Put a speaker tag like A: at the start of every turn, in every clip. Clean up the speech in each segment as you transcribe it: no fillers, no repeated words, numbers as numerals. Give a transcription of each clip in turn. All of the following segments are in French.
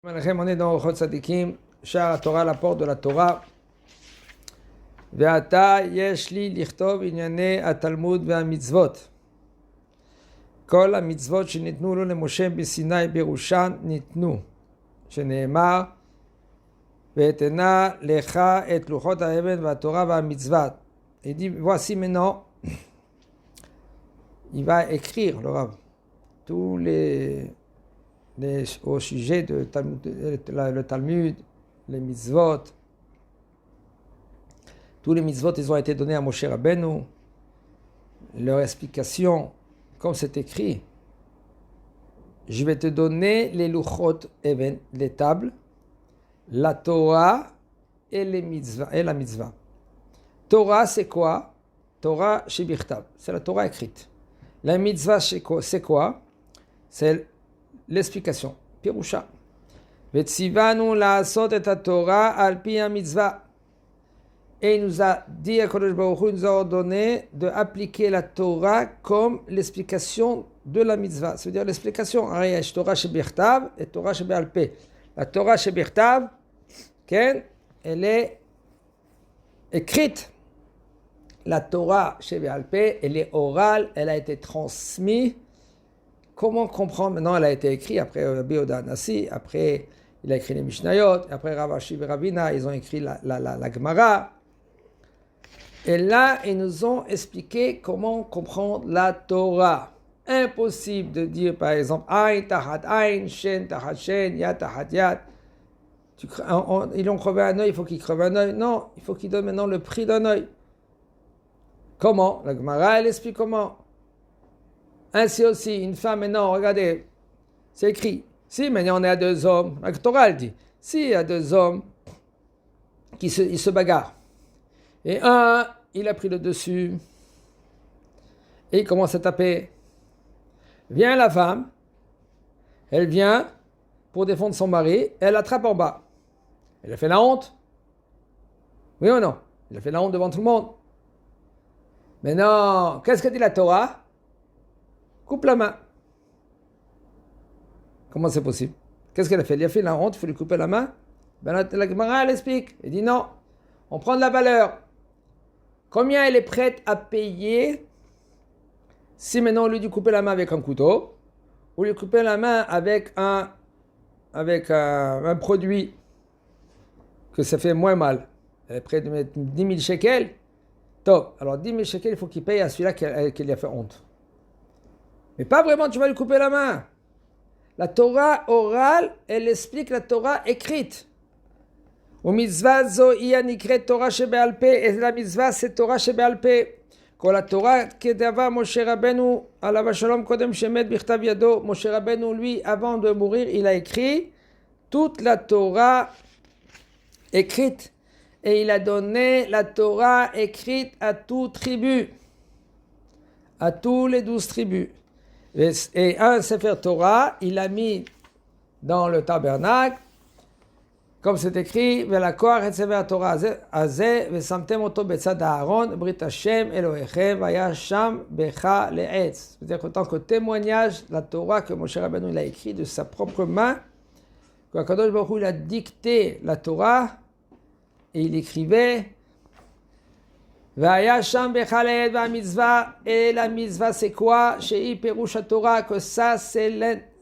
A: On est dans Orchot Tzadikim, Sha'ar Torah, la porte de la Torah. Ve'ata yesh li lichtov inyane ha-Talmud ve'ha-mitzvot. Kol ha-mitzvot shenitnu lo leMoshe b'Sinai birushan nitnu. Shene'emar ve'etena lecha et luchot ha-even ve'ha-Torah ve'ha-mitzvot. Il dit, voici maintenant, il va écrire, le Rav, tous au sujet de le Talmud, les mitzvot. Tous les mitzvot, ils ont été donnés à Moshe Rabbeinu. Leur explication, comme c'est écrit, je vais te donner les luchot even, les tables, la Torah et la mitzvah. Torah, c'est quoi? Torah shebichtav, c'est la Torah écrite. La mitzvah, c'est quoi? C'est l'explication. Pirusha. Vetzivanu la'asot et ha-Torah al pi ha-mitzvah. Et il nous a dit, HaKadosh Baruch Hu, il nous a ordonné d'appliquer la Torah comme l'explication de la mitzvah. Ça veut dire l'explication. Il y a Torah shebichtav et Torah shebe'al peh. La Torah shebichtav, elle est écrite. La Torah shebe'al peh, elle est orale, elle a été transmise. Comment comprendre? Maintenant, elle a été écrite après Rabbi Yehuda Hanassi, après il a écrit les Mishnayot, après Rav Ashi et Ravina, ils ont écrit la Gemara. Et là, ils nous ont expliqué comment comprendre la Torah. Impossible de dire, par exemple, Ain tahat Ain, Shen tahat Shen, Yad tahat Yad. Ils ont crevé un œil, il faut qu'ils crevent un œil. Non, il faut qu'ils donnent maintenant le prix d'un œil. Comment? La Gemara, elle explique comment. Ainsi aussi, une femme, maintenant, regardez, c'est écrit. Si maintenant on est à deux hommes, la Torah elle dit, s'il y a deux hommes qui se bagarrent, et un, il a pris le dessus, et il commence à taper, vient la femme, elle vient pour défendre son mari, elle l'attrape en bas. Elle a fait la honte. Oui ou non? Elle a fait la honte devant tout le monde. Maintenant, qu'est-ce que dit la Torah? Coupe la main. Comment c'est possible? Qu'est-ce qu'elle a fait? Elle a fait la honte, il faut lui couper la main. Ben la Gemara, elle explique. Elle dit non, on prend de la valeur. Combien elle est prête à payer si maintenant on lui dit couper la main avec un couteau, ou lui couper la main avec un produit que ça fait moins mal. Elle est prête de mettre 10 000 shekels. Top. Alors 10 000 shekels, il faut qu'il paye à celui-là qui lui a fait honte. Mais pas vraiment, tu vas lui couper la main. La Torah orale, elle explique la Torah écrite. Ou mitzvah zo iya nikret Torah shebe'al peh. Et la mitzvah, c'est Torah shebe'al peh. Quand la Torah kedava Moshe Rabbeinu alav shalom kodem shemet bichtav yado. Moshe Rabbeinu, lui, avant de mourir, il a écrit toute la Torah écrite. Et il a donné la Torah écrite à toute tribu. À tous les 12 tribus. Et un Sefer Torah, il a mis dans le tabernacle, comme c'est écrit, Velakoach et Sefer Torah azeh, vesamtem oto betzad Aaron, Brit Hashem Elohechem, vaya sham becha le'etz. C'est-à-dire qu'en tant que témoignage, la Torah que Moshe Rabbeinu il a écrit de sa propre main, que HaKadosh Baruch Hu il a dicté la Torah, et il écrivait, Vaya sham bechaled va mitzvah, et la mitzvah c'est quoi? Shei perush Torah, que ça c'est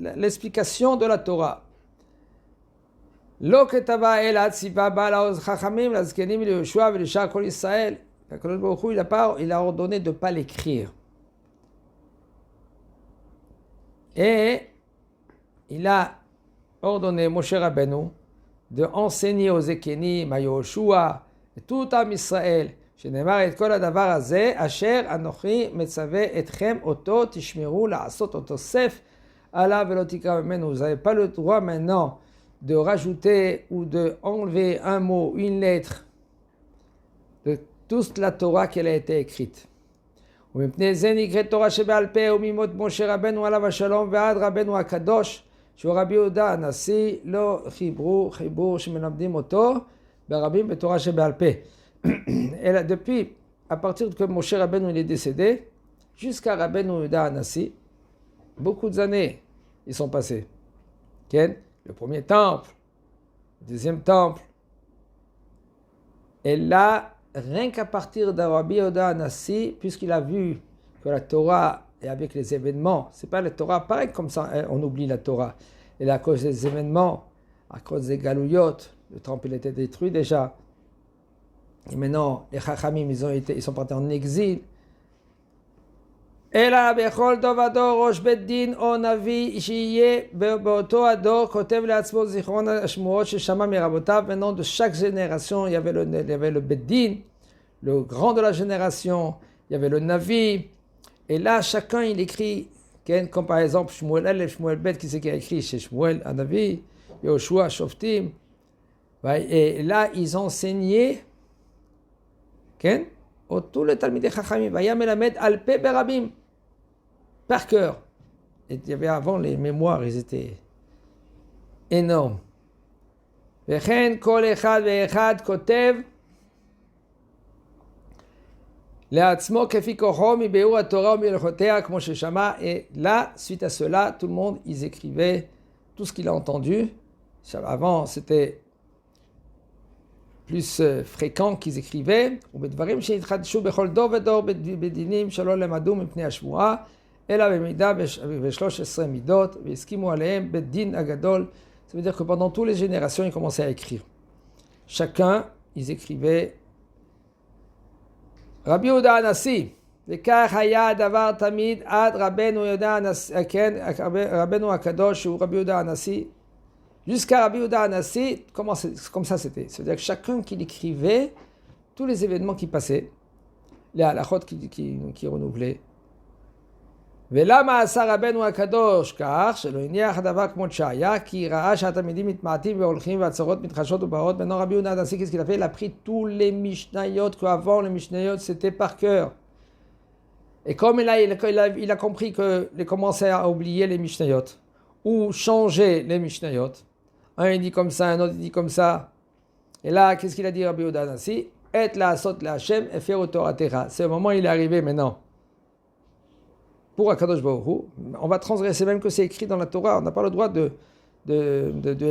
A: l'explication de la Torah. Lo ketava el atziva balaoz chachamim lazkenim leYoshua velishar kol Israël. HaKadosh Baruch Hu il a ordonné de ne pas l'écrire. Et il a ordonné Moshe Rabbeinu de enseigner aux Ekenim, à Yoshua, et tout à Israël. שנאמר את כל הדבר הזה, אשר אנוכי מצווה אתכם אותו, תשמרו לעשות אותו סף עליו ולא תקרא ממנו. Vous n'avez pas le droit maintenant de rajouter ou de enlever un mot, une lettre de toute la Torah qu'elle a été écrite. ומפני זה נקראת תורה שבעל פה ומימות משה רבנו עליו השלום ועד רבנו הקדוש, שהוא רבי יהודה הנשיא, לא חיברו חיבור שמלמדים אותו ברבים בתורה שבעל פה. Et depuis, à partir que Moshe Rabbeinu il est décédé, jusqu'à Rabbeinu Yehuda Hanassi, beaucoup d'années ils sont passés. le premier temple, le deuxième temple. Et là, rien qu'à partir de Rabbi Yehuda Hanassi, puisqu'il a vu que la Torah est avec les événements, c'est pas la Torah, pareil comme ça, on oublie la Torah. Et là, à cause des événements, à cause des Galouyot, le temple il était détruit déjà. Et maintenant, les Chachamim, ils sont partis en exil. אלא בכל דור ודור ראש בית דין או נביא שיהיה באותו הדור כותב לעצמו זיכרון השמועות ששמע מרבותיו. Maintenant de chaque génération il y avait le בית דין, le grand de la génération, il y avait le navi, et là chacun il écrit, comme par exemple Shmuel Aleph, Shmuel Bet, qui c'est qui a écrit chez Shmuel un navi, Yoshua Shoftim, et là ils enseignaient tout le Talmidei Chachamim, vaya melamed al pe berabim, par cœur. Et il y avait avant les mémoires, ils étaient énormes. וכן כל אחד ואחד כותב לעצמו כפי כוחו מביאור התורה ומהלכותיה כמו ששמע. Et là, suite à cela, tout le monde, ils écrivaient tout ce qu'il a entendu. Avant, c'était plus fréquent qu'ils écrivaient. ובדברים שהתחדשו בכל דור ודור בדינים שלא למדו מפני השבועה, אלא במידה ב13 מידות, והסכימו עליהם בדין הגדול. Ça veut dire que pendant toutes les générations, ils commençaient à écrire. Chacun, ils écrivaient. Rabbi Yehuda Hanassi, וכך היה הדבר תמיד עד רבנו יהודה הנשיא, כן, רבנו הקדוש הוא רבי יהודה הנשיא. Jusqu'à Rabbi Yehuda Hanassi, comme ça c'était. C'est-à-dire que chacun qui écrivait tous les événements qui passaient, les halachot qui renouvelaient. ולמה עשה רבנו הקדוש כך, שלא הניח הדבר כמו שהיה, כי ראה שהתלמידים מתמעטים והולכים והצרות מתחדשות ובאות. Maintenant Rabbi Yehuda Hanassi, qu'est-ce qu'il a fait? Il a pris tous les mishnayot, qu'avant les mishnayot c'était par cœur. Et comme il a compris qu'il commençait à oublier les mishnayot, ou changer les mishnayot, un il dit comme ça, un autre il dit comme ça. Et là, qu'est-ce qu'il a dit Rabbi Yehuda Hanassi? Et la asot la Hashem et faire au Torah Tera. C'est le moment où il est arrivé maintenant. Pour Akadosh Baruch Hu, on va transgresser même que c'est écrit dans la Torah. On n'a pas le droit de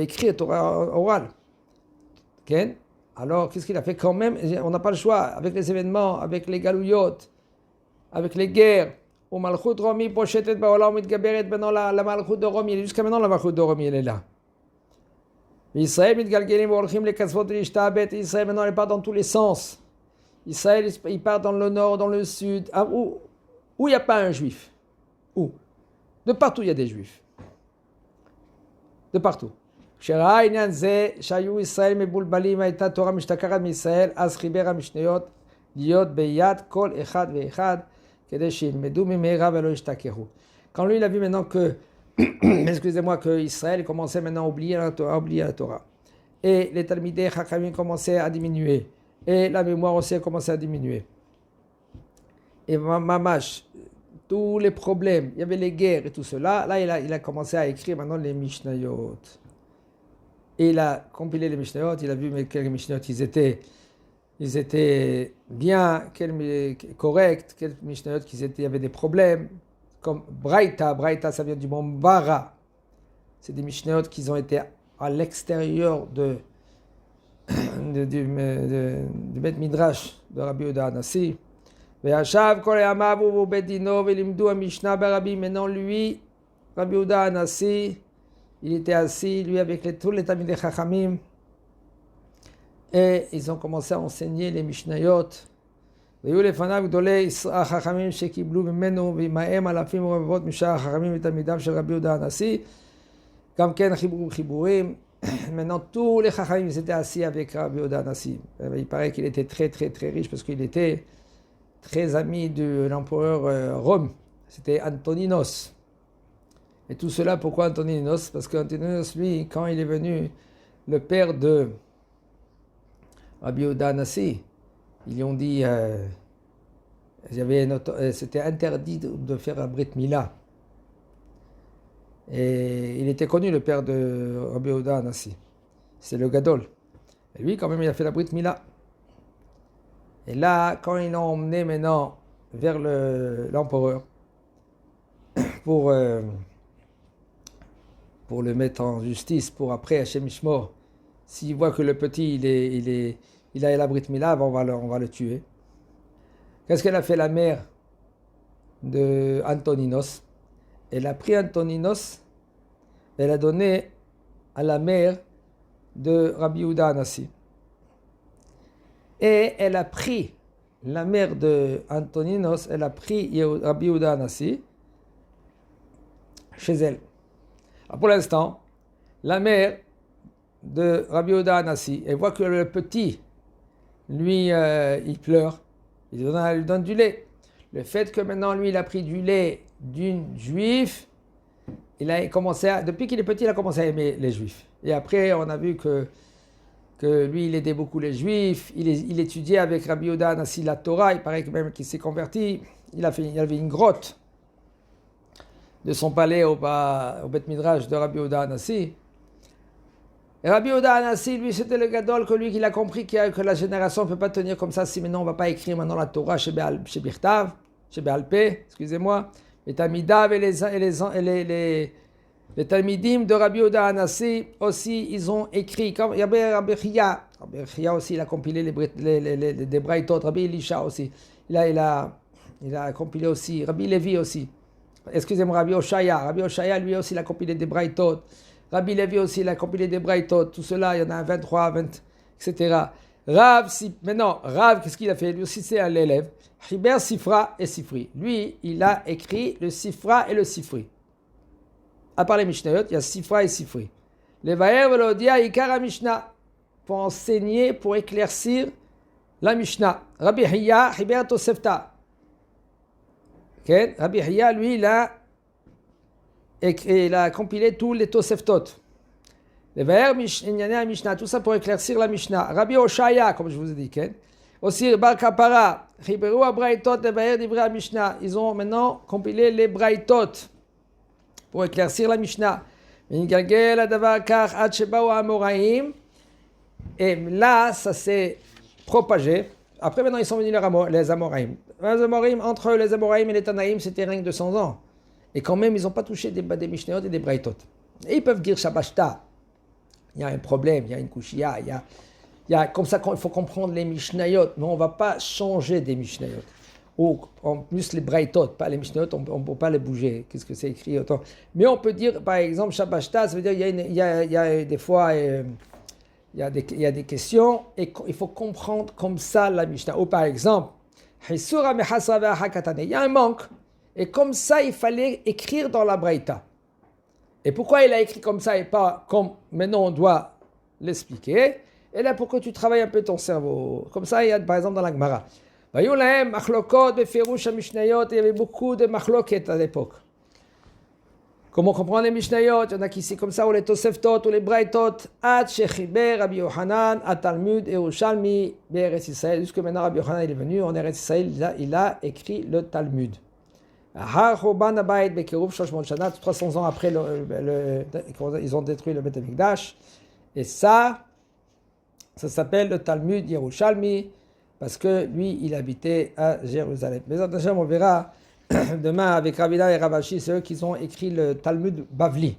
A: écrire Torah orale. Okay? Alors, qu'est-ce qu'il a fait quand même? On n'a pas le choix. Avec les événements, avec les galouyot, avec les guerres. Au Malchut Romi, Pochetet Baolam, Mitgaberet, maintenant la Malchut de Romi. Jusqu'à maintenant, la Malchut de Romi, elle est là. Israël, Mitgalgelim, Volchim, les Katzvot, les Ishtabet. Israël, maintenant, elle part dans tous les sens. Israël, il part dans le nord, dans le sud. Où il n'y a pas un juif. Où? De partout, il y a des juifs. De partout. שראה עניין זה שהיו ישראל מבולבלים הייתה תורה משתכחת מישראל, אז חיבר המשניות להיות ביד כל אחד ואחד כדי שילמדו ממהרה ולא ישתכחו. Quand lui il a vu maintenant que excusez-moi que Israël commençait maintenant à oublier la Torah, et les Talmidei Chachamim commençaient à diminuer, et la mémoire aussi a commencé à diminuer, et mamash tous les problèmes, il y avait les guerres et tout cela, là il a commencé à écrire maintenant les Mishnayot. Et il a compilé les Mishnayot, il a vu quels Mishnayot ils étaient bien, quels corrects, quels Mishnayot il y avait des problèmes. Comme Braïta ça vient du mot Bara. C'est des Mishnayot qui ont été à l'extérieur du Bet Midrash de Rabbi Yehuda Hanassi. Maintenant lui, Rabbi Yehuda Hanassi, il était assis, lui, avec tous les Talmidei Chachamim, et ils ont commencé à enseigner les Mishnayot. והיו לפניו גדולי החכמים שקיבלו ממנו, ועמהם אלפים ורבבות משאר החכמים ותלמידיו של רבי יהודה הנשיא. גם כן חיבורים. Maintenant, tous les Chachamim étaient assis avec Rabbi Yehuda Hanassi. Il paraît qu'il était très très très riche parce qu'il était très ami de l'empereur Rome. C'était Antoninos. Et tout cela, pourquoi Antoninos? Parce qu'Antoninos, lui, quand il est venu, le père de Rabbi Yehuda Hanassi, ils lui ont dit, c'était interdit de faire un Brit Mila. Et il était connu, le père de Rabbi Yehuda Hanassi. C'est le Gadol. Et lui, quand même, il a fait la Brit Mila. Et là, quand ils l'ont emmené maintenant vers l'empereur, pour pour le mettre en justice, pour après Hachem Ishmor. S'il voit que le petit, il a la Brit Mila, on va le tuer. Qu'est-ce qu'elle a fait la mère de Antoninos? Elle a pris Antoninos, elle a donné à la mère de Rabbi Yehuda Hanassi. Et elle a pris, la mère de Antoninos, elle a pris Rabbi Yehuda Hanassi chez elle. Alors pour l'instant, la mère de Rabbi Yehuda Hanassi, elle voit que le petit, lui, il pleure, il lui donne du lait. Le fait que maintenant, lui, il a pris du lait d'une juive, depuis qu'il est petit, il a commencé à aimer les juifs. Et après, on a vu que lui, il aidait beaucoup les juifs, il étudiait avec Rabbi Yehuda Hanassi la Torah, il paraît que même qu'il s'est converti, il avait une grotte de son palais au Beth Midrash de Rabbi Yehuda Hanassi. Et Rabbi Yehuda Hanassi, lui, c'était le gadol que lui, qu'il a compris que la génération ne peut pas tenir comme ça si maintenant on ne va pas écrire maintenant la Torah chez Birtav, chez Béalpé, excusez-moi. Les Talmidav et les Talmidim de Rabbi Yehuda Hanassi aussi, ils ont écrit. Comme Rabbi Chia aussi, il a compilé des Braïtot. Rabbi Elisha aussi, il a compilé aussi. Rabbi Levi aussi. Excusez-moi, Rabbi Oshaya, lui aussi, il a compilé des Braïtot. Rabbi Levi aussi, il a compilé des Braïtot. Tout cela, il y en a 23, 20, etc. Rav, qu'est-ce qu'il a fait? Lui aussi, c'est un élève. Chiber, Sifra et Sifri. Lui, il a écrit le Sifra et le Sifri. À part les Mishnayot, il y a Sifra et Sifri. Les Vaher Velodia Ikara Mishnah. Pour enseigner, pour éclaircir la Mishnah. Rabbi Hiya, Chiber Tosefta. Okay? Rabbi Hiya, lui, il a compilé tous les Toseftot. Les Vaher Mishnah, tout ça pour éclaircir la Mishnah. Rabbi Oshaya, comme je vous ai dit, okay? Aussi, Bar Kapara, Chiberu Abraïtot, les Vaher Divra Mishnah. Ils ont maintenant compilé les Braïtot pour éclaircir la Mishnah. Et là, ça s'est propagé. Après, maintenant, ils sont venus les Amoraïm. Les Amoraïm, entre les Amoraïm et les Tanaïm, c'était rien que 200 ans. Et quand même, ils n'ont pas touché des Mishnayot et des Braïtot. Et ils peuvent dire Shabashta. Il y a un problème, il y a une Kushia, il y a comme ça qu'il faut comprendre les Mishnayot. Mais on ne va pas changer des Mishnayot. Ou en plus les Braïtot, pas les Mishnayot, on ne peut pas les bouger. Qu'est-ce que c'est écrit autant? Mais on peut dire, par exemple, Shabashta, ça veut dire il y a des fois, il y a des questions et il faut comprendre comme ça la Mishnah. Ou par exemple, il y a un manque. Et comme ça, il fallait écrire dans la Braïta. Et pourquoi il a écrit comme ça et pas comme maintenant on doit l'expliquer? Et là, pour que tu travailles un peu ton cerveau. Comme ça, il y a par exemple dans la Gemara. Il y avait beaucoup de machloket à l'époque. Comment comprendre les Mishnayot? Il y en a qui c'est comme ça, ou les Toseftot, ou les Braïtot. Ad shechiber Rabbi Yochanan, à Talmud et Yerushalmi, Be'eretz Israël. Jusque maintenant, Rabbi Yochanan il est venu en Eretz Israël, il a écrit le Talmud. 300 ans après, ils ont détruit le Beth Amikdash. Et ça s'appelle le Talmud Yerushalmi, parce que lui, il habitait à Jérusalem. Mais on verra demain avec Ravina et Ravashi, c'est eux qui ont écrit le Talmud Bavli.